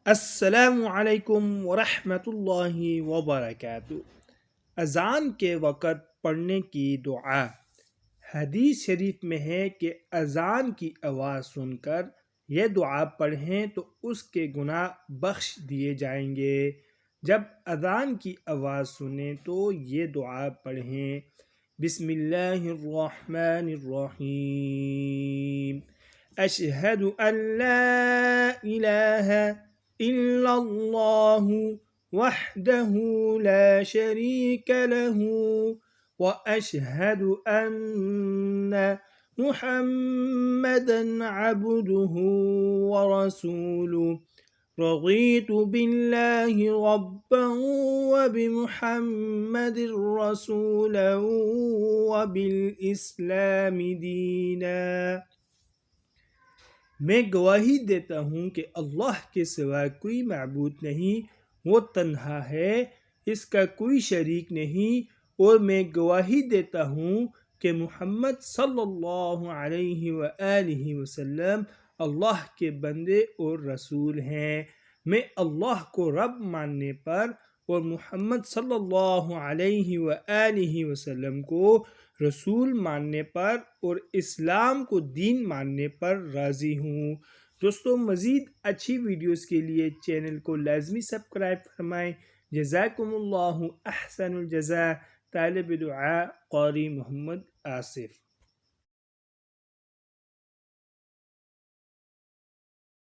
السلام علیکم ورحمۃ اللہ وبرکاتہ۔ اذان کے وقت پڑھنے کی دعا۔ حدیث شریف میں ہے کہ اذان کی آواز سن کر یہ دعا پڑھیں تو اس کے گناہ بخش دیے جائیں گے۔ جب اذان کی آواز سنیں تو یہ دعا پڑھیں: بسم اللہ الرحمن الرحیم، اشہد ان لا الہ الا اللہ وحدہ لا شریک لہ واشہد ان محمدا عبدہ ورسولہ، رضیت باللہ ربا وبمحمد رسولا وبالاسلام دینا۔ میں گواہی دیتا ہوں کہ اللہ کے سوا کوئی معبود نہیں، وہ تنہا ہے، اس کا کوئی شریک نہیں، اور میں گواہی دیتا ہوں کہ محمد صلی اللہ علیہ وآلہ وسلم اللہ کے بندے اور رسول ہیں۔ میں اللہ کو رب ماننے پر اور محمد صلی اللہ علیہ وآلہ وسلم کو رسول ماننے پر اور اسلام کو دین ماننے پر راضی ہوں۔ دوستو، مزید اچھی ویڈیوز کے لیے چینل کو لازمی سبسکرائب فرمائیں۔ جزاکم اللہ احسن الجزاء۔ طالب دعا قاری محمد آصف۔